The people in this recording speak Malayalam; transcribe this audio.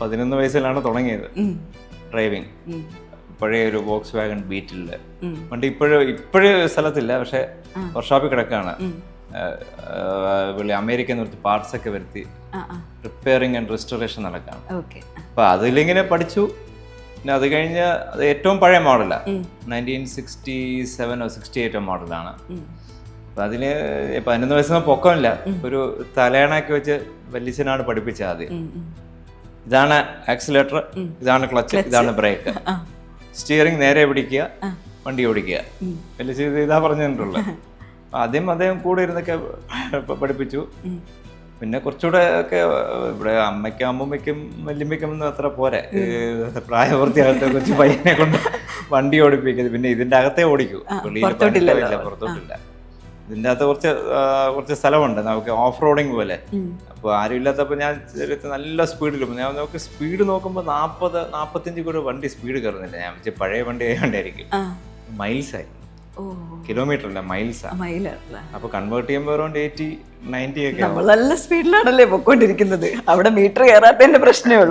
11 വയസ്സിലാണ് തുടങ്ങിയത് ഡ്രൈവിംഗ്. പഴയ ഒരു വോക്സ് വാഗൺ ബീറ്റില് വണ്ടി ഇപ്പോഴും സ്ഥലത്തില്ല, പക്ഷെ വർക്ക്ഷോപ്പിൽ കിടക്കാണ്. അമേരിക്കൻ നിർത്തി പാർട്സ് ഒക്കെ വരുത്തി റിപ്പയറിങ് ആൻഡ് റെസ്റ്റോറേഷൻ നടക്കാണ്. അപ്പൊ അതിലിങ്ങനെ പഠിച്ചു. പിന്നെ അത് കഴിഞ്ഞ് അത് ഏറ്റവും പഴയ മോഡലാണ്, 1967 68 മോഡലാണ്. അപ്പൊ അതിന് 11 വയസ്സിന് പൊക്കമില്ല. ഒരു തലയണയൊക്കെ വെച്ച് വല്യച്ഛനാണ് പഠിപ്പിച്ചത് ആദ്യം. ഇതാണ് ആക്സിലേറ്റർ, ഇതാണ് ക്ലച്ച്, ഇതാണ് ബ്രേക്ക്. സ്റ്റിയറിംഗ് നേരെ പിടിക്കുക, വണ്ടി ഓടിക്കുക. വലിയ ഇതാ പറഞ്ഞിട്ടുള്ളത്. ആദ്യം അദ്ദേഹം കൂടെ ഇരുന്നൊക്കെ പഠിപ്പിച്ചു. പിന്നെ കുറച്ചുകൂടെ ഒക്കെ ഇവിടെ അമ്മയ്ക്കും അമ്മൂമ്മയ്ക്കും വല്യമ്മയ്ക്കും ഒന്നും അത്ര പോരെ, പ്രായപൂർത്തിയാകത്തെ കുറച്ച് പയ്യനെ കൊണ്ട് വണ്ടി ഓടിപ്പിക്കുന്നത്. പിന്നെ ഇതിന്റെ അകത്തേ ഓടിക്കൂ, പുറത്തോട്ടില്ല. ഇതിൻ്റെ അകത്ത് കുറച്ച് സ്ഥലമുണ്ട് നമുക്ക്, ഓഫ് റോഡിങ് പോലെ. അപ്പോൾ ആരും ഇല്ലാത്തപ്പോൾ ഞാൻ നല്ല സ്പീഡിൽ ഞാൻ നമുക്ക് സ്പീഡ് നോക്കുമ്പോൾ 40-45 കൂടെ വണ്ടി സ്പീഡ് കയറുന്നില്ല. ഞാൻ വെച്ചാൽ പഴയ വണ്ടി ആയതുകൊണ്ടായിരിക്കും. മൈൽസായി, കിലോമീറ്റർ അല്ല മൈൽസാണ്. അപ്പൊ കൺവേർട്ട് ചെയ്യുമ്പോൾ അറൗണ്ട് 80-90 ഒക്കെ. നല്ല സ്പീഡിലാണല്ലേ പൊക്കോണ്ടിരിക്കുന്നത്. അവിടെ മീറ്റർ കയറാത്തതിന്റെ പ്രശ്നമേ ഉള്ളൂ.